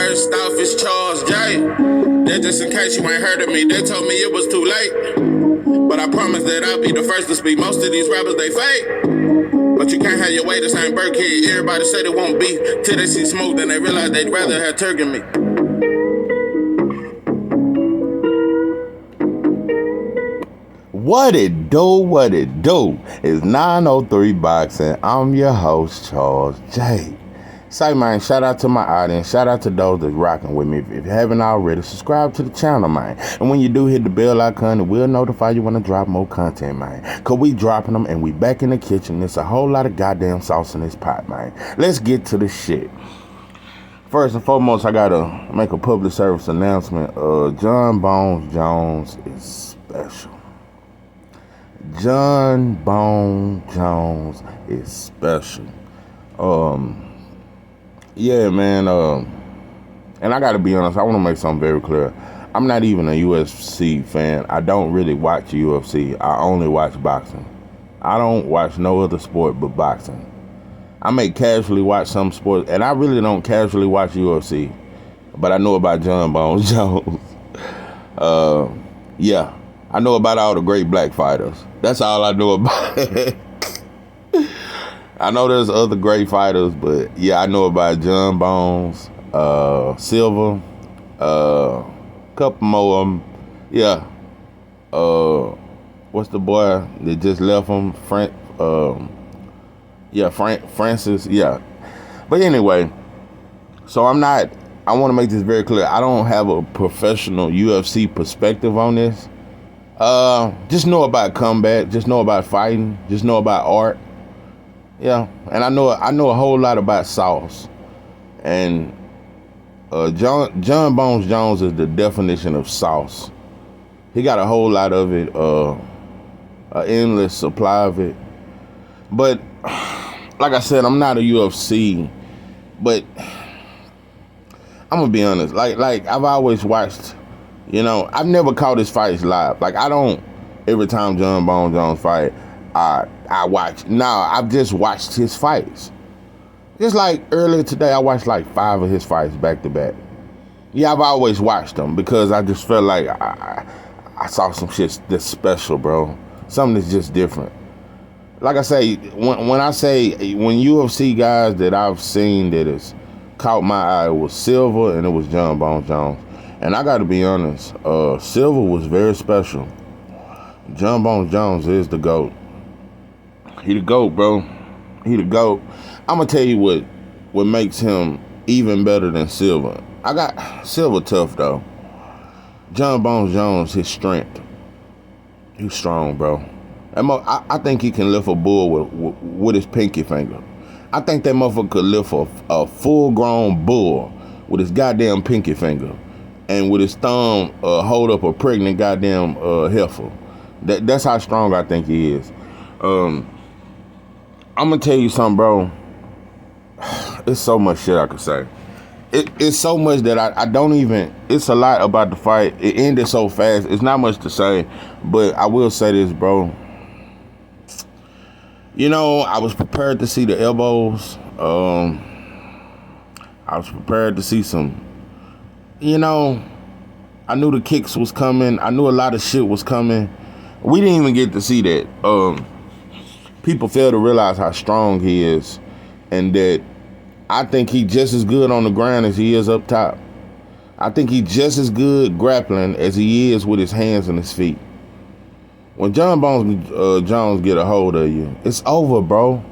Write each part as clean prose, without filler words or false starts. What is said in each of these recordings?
First off, it's Charles J. That just in case you ain't heard of me, they told me it was too late. But I promise that I'll be the first to speak. Most of these rappers, they fake. But you can't have your way the same Burke Kid. Everybody said it won't be till they see smoke, then they realize they'd rather have Turk than me. What it do? It's 903 Boxing. I'm your host, Charles J. Say, man, shout out to my audience. Shout out to those that's rocking with me. If you haven't already, subscribe to the channel, man. And when you do, hit the bell icon. It will notify you when I drop more content, man. Because we dropping them and we back in the kitchen. There's a whole lot of goddamn sauce in this pot, man. Let's get to the shit. First and foremost, I got to make a public service announcement. John Bones Jones is special. John Bone Jones is special. Yeah, man, and I gotta be honest, I wanna make something very clear. I'm not even a UFC fan. I don't really watch UFC. I only watch boxing. I don't watch no other sport but boxing. I may casually watch some sports, and I really don't casually watch UFC, but I know about John Bones Jones. Yeah, I know about all the great black fighters. That's all I know about. I know there's other great fighters, but yeah, I know about John Bones, Silva, couple more of them. Yeah. What's the boy that just left him? Francis. Yeah. But anyway, so I want to make this very clear. I don't have a professional UFC perspective on this. Just know about combat, just know about fighting, just know about art. Yeah, and I know a whole lot about sauce. And John Bones Jones is the definition of sauce. He got a whole lot of it, an endless supply of it. But like I said, I'm not a UFC, but I'm gonna be honest. Like I've always watched, I've never caught his fights live. Like I don't every time John Bones Jones fight, I watch. Now I've just watched his fights. Just like earlier today, I watched like 5 of his fights back to back. Yeah, I've always watched them because I just felt like I saw some shit that's special, bro. Something that's just different. Like I say, when UFC guys that I've seen that has caught my eye, it was Silva and it was John Bones Jones. And I got to be honest, Silva was very special. John Bones Jones is the GOAT. He the GOAT, bro. He the GOAT. I'm going to tell you what makes him even better than Silva. I got Silva tough, though. John Bones Jones, his strength. He's strong, bro. I think he can lift a bull with his pinky finger. I think that motherfucker could lift a full-grown bull with his goddamn pinky finger. And with his thumb, hold up a pregnant goddamn heifer. That's how strong I think he is. I'm gonna tell you something, bro. It's so much shit I could say. It's so much that I don't even. It's a lot about the fight. It ended so fast. It's not much to say, but I will say this, bro. I was prepared to see the elbows. I was prepared to see some. I knew the kicks was coming. I knew a lot of shit was coming. We didn't even get to see that. People fail to realize how strong he is, and that I think he just as good on the ground as he is up top. I think he just as good grappling as he is with his hands and his feet. When John Bones Jones get a hold of you, it's over, bro.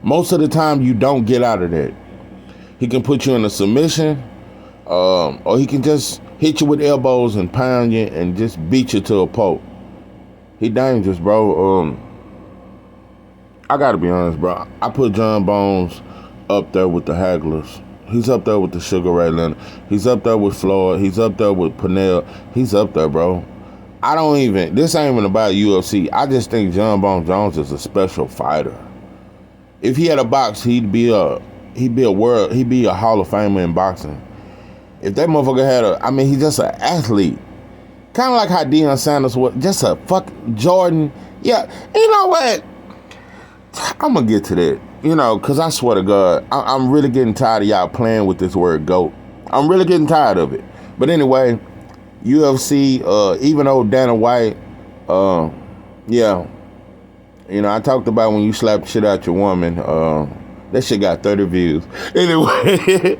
Most of the time, you don't get out of that. He can put you in a submission, or he can just hit you with elbows and pound you and just beat you to a pulp. He dangerous, bro. I gotta be honest, bro. I put John Bones up there with the Hagglers. He's up there with the Sugar Ray Leonard. He's up there with Floyd. He's up there with Pernell. He's up there, bro. This ain't even about UFC. I just think John Bones Jones is a special fighter. If he had a box, he'd be a Hall of Famer in boxing. If that motherfucker had he's just an athlete. Kind of like how Deion Sanders was, just a Jordan. Yeah, you know what? I'm going to get to that, because I swear to God, I'm really getting tired of y'all playing with this word GOAT. I'm really getting tired of it. But anyway, UFC, even though Dana White, yeah, you know, I talked about when you slap the shit out your woman, that shit got 30 views. Anyway,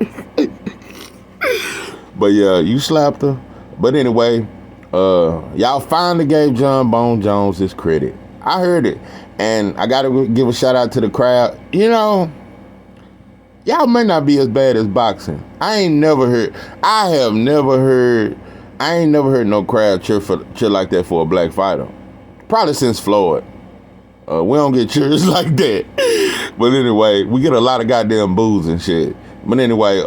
but yeah, you slapped her. But anyway, y'all finally gave John Bone Jones his credit. I heard it. And I gotta give a shout out to the crowd. You know, y'all may not be as bad as boxing. I ain't never heard no crowd cheer like that for a black fighter. Probably since Floyd. We don't get cheers like that. But anyway, we get a lot of goddamn boos and shit. But anyway,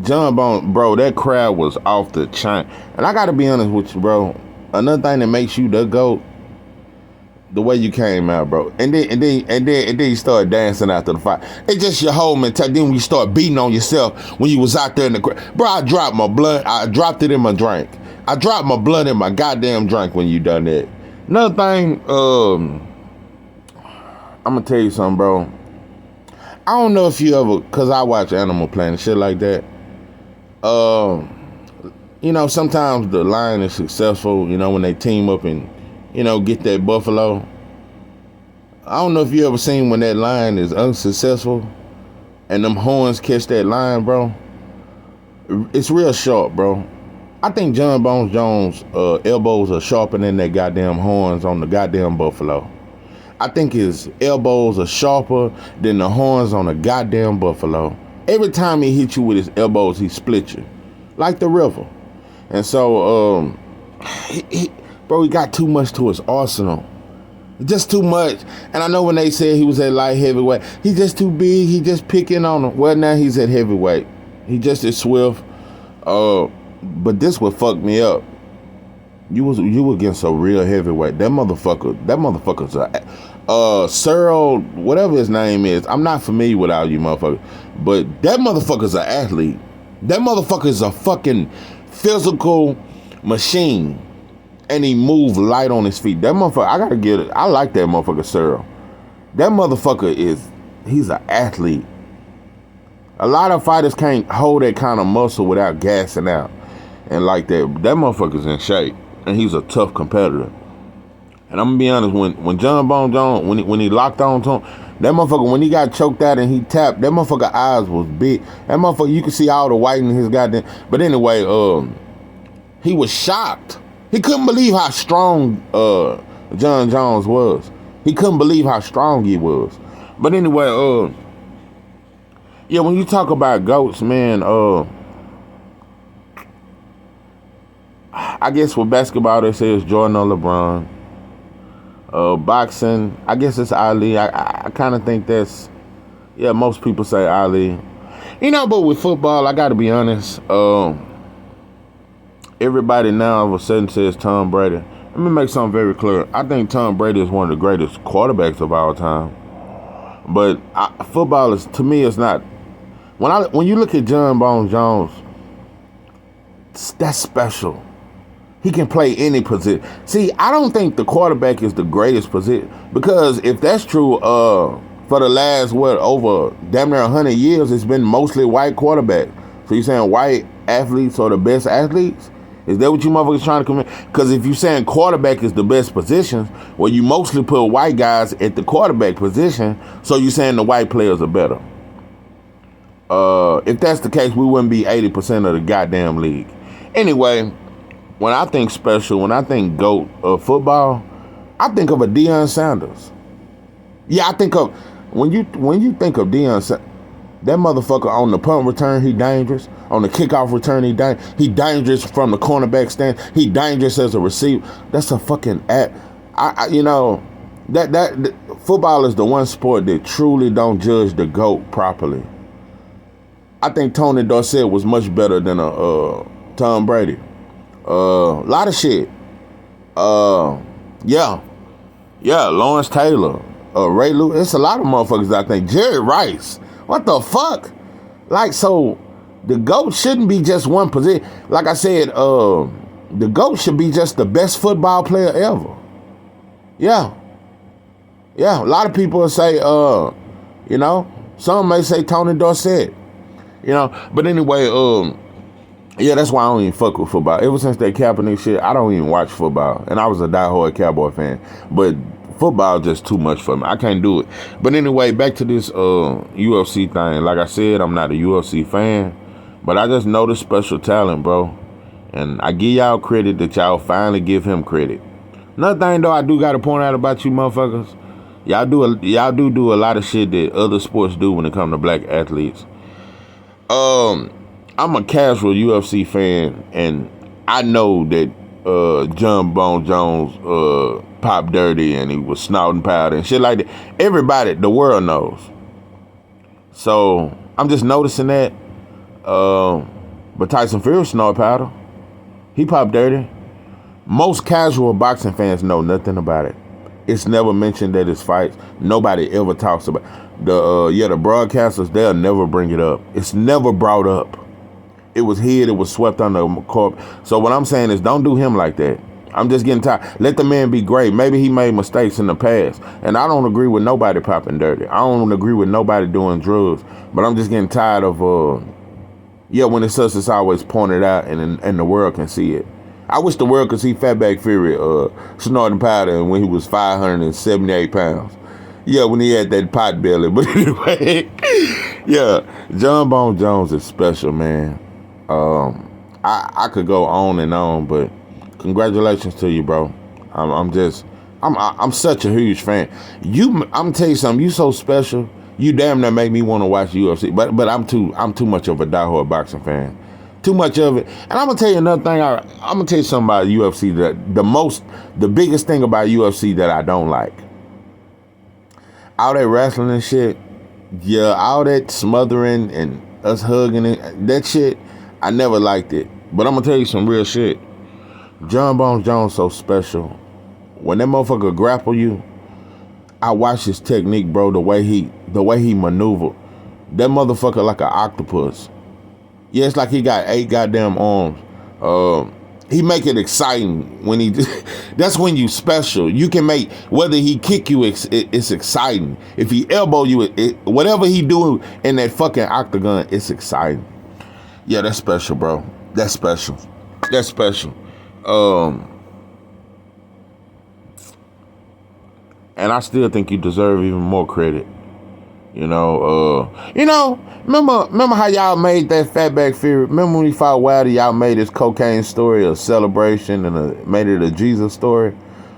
John Bone, bro, that crowd was off the chain. And I gotta be honest with you, bro. Another thing that makes you the GOAT, the way you came out, bro. And then you started dancing after the fight. It's just your whole mentality. Then when you start beating on yourself when you was out there in the crowd. Bro, I dropped my blood. I dropped it in my drink. I dropped my blood in my goddamn drink when you done that. Another thing, I'm gonna tell you something, bro. I don't know if you ever, cause I watch Animal Planet, shit like that. You know, sometimes the lion is successful, you know, when they team up and, you know, get that buffalo. I don't know if you ever seen when that lion is unsuccessful and them horns catch that lion, bro. It's real sharp, bro. I think John Bones Jones' elbows are sharper than that goddamn horns on the goddamn buffalo. I think his elbows are sharper than the horns on a goddamn buffalo. Every time he hit you with his elbows, he split you. Like the river. And so, bro, he got too much to his arsenal. Just too much. And I know when they said he was at light heavyweight, he's just too big, he just picking on him. Well, now he's at heavyweight. He just is swift. But this would fuck me up. You against a real heavyweight. That motherfucker's a Cyril, whatever his name is. I'm not familiar with all you motherfuckers. But that motherfucker's an athlete. That motherfucker's a fucking physical machine. And he moved light on his feet. That motherfucker, I gotta get it. I like that motherfucker, Cyril. That motherfucker he's an athlete. A lot of fighters can't hold that kind of muscle without gassing out. And like that motherfucker's in shape. And he's a tough competitor. And I'm gonna be honest, when John Bone Jones, when he locked on to him, that motherfucker, when he got choked out and he tapped, that motherfucker eyes was big. That motherfucker, you could see all the white in his goddamn. But anyway, he was shocked. He couldn't believe how strong John Jones was. He couldn't believe how strong he was. But anyway, yeah, when you talk about GOATs, man, I guess with basketball they say it's Jordan or LeBron. Boxing, I guess it's Ali. I kind of think that's, yeah, most people say Ali. You know, but with football, I got to be honest. Everybody now all of a sudden says Tom Brady. Let me make something very clear. I think Tom Brady is one of the greatest quarterbacks of all time. But football is, to me, it's not. When you look at John Bone Jones, that's special. He can play any position. See, I don't think the quarterback is the greatest position, because if that's true, for the last, over damn near 100 years, it's been mostly white quarterbacks. So you're saying white athletes are the best athletes? Is that what you motherfuckers trying to commit? Because if you're saying quarterback is the best position, well, you mostly put white guys at the quarterback position, so you're saying the white players are better. If that's the case, we wouldn't be 80% of the goddamn league. Anyway, when I think special, when I think GOAT of football, I think of a Deion Sanders. Yeah, I think of, when you think of Deion Sanders, that motherfucker on the punt return, he dangerous. On the kickoff return, he dangerous from the cornerback stand. He dangerous as a receiver. That's a fucking you know, that football is the one sport that truly don't judge the GOAT properly. I think Tony Dorsett was much better than Tom Brady. A lot of shit. Yeah, Lawrence Taylor, Ray Lewis. It's a lot of motherfuckers, I think. Jerry Rice. What the fuck? Like, so the GOAT shouldn't be just one position. Like I said, the GOAT should be just the best football player ever. Yeah. A lot of people will say, you know, some may say Tony Dorsett. You know. But anyway, yeah, that's why I don't even fuck with football. Ever since that Kaepernick shit, I don't even watch football. And I was a diehard Cowboy fan. But football just too much for me. I can't do it. But anyway, back to this UFC thing. Like I said, I'm not a UFC fan. But I just know the special talent, bro. And I give y'all credit that y'all finally give him credit. Another thing, though, I do got to point out about you motherfuckers. Y'all do a lot of shit that other sports do when it comes to black athletes. I'm a casual UFC fan, and I know that John Bone Jones popped dirty and he was snorting powder and shit like that. Everybody, the world knows. So I'm just noticing that. But Tyson Fury snorted powder. He popped dirty. Most casual boxing fans know nothing about it. It's never mentioned at his fights. Nobody ever talks about it. The broadcasters, they'll never bring it up. It's never brought up. It was hid, it was swept under the carpet. So what I'm saying is don't do him like that. I'm just getting tired. Let the man be great. Maybe he made mistakes in the past. And I don't agree with nobody popping dirty. I don't agree with nobody doing drugs. But I'm just getting tired of, when it's us, it's always pointed out and the world can see it. I wish the world could see Fatback Fury snorting powder when he was 578 pounds. Yeah, when he had that pot belly. But anyway, yeah, John Bone Jones is special, man. I could go on and on, but congratulations to you, bro. I'm such a huge fan. I'm tell you something. You so special. You damn near make me want to watch UFC. But I'm too much of a diehard boxing fan. Too much of it. And I'm gonna tell you another thing. I'm gonna tell you something about UFC that the biggest thing about UFC that I don't like. All that wrestling and shit. Yeah, all that smothering and us hugging and that shit. I never liked it. But I'm gonna tell you some real shit. John Bones Jones so special. When that motherfucker grapple you, I watch his technique, bro, the way he maneuver. That motherfucker like an octopus. Yeah, it's like he got 8 goddamn arms. He make it exciting when he. That's when you special. You can make whether he kick you, it's exciting. If he elbow you, whatever he do in that fucking octagon, it's exciting. Yeah, that's special, bro. That's special. That's special. And I still think you deserve even more credit. Remember how y'all made that Fatback Fury? Remember when he fought Wilder, y'all made his cocaine story a celebration and made it a Jesus story?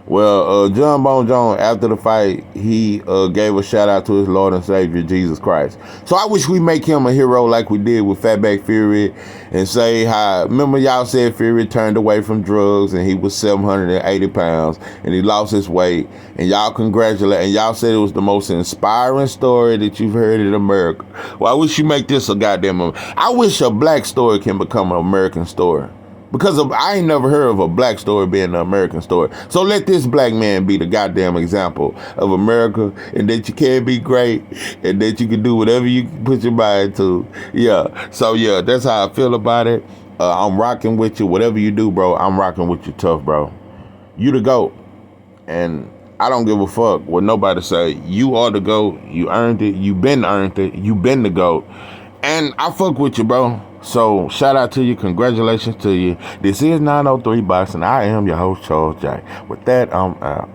Well, John Bone Jones, after the fight, he gave a shout out to his Lord and Savior, Jesus Christ. So I wish we make him a hero like we did with Fatback Fury and say how, remember y'all said Fury turned away from drugs and he was 780 pounds and he lost his weight and y'all congratulate and y'all said it was the most inspiring story that you've heard in America. Well, I wish you make this a goddamn, I wish a black story can become an American story. Because I ain't never heard of a black story being an American story. So let this black man be the goddamn example of America and that you can be great and that you can do whatever you put your mind to. Yeah. So, yeah, that's how I feel about it. I'm rocking with you. Whatever you do, bro, I'm rocking with you tough, bro. You the GOAT. And I don't give a fuck what nobody say. You are the GOAT. You earned it. You been earned it. You been the GOAT. And I fuck with you, bro. So, shout out to you. Congratulations to you. This is 903 Boxing. I am your host, Charles J. With that, I'm out.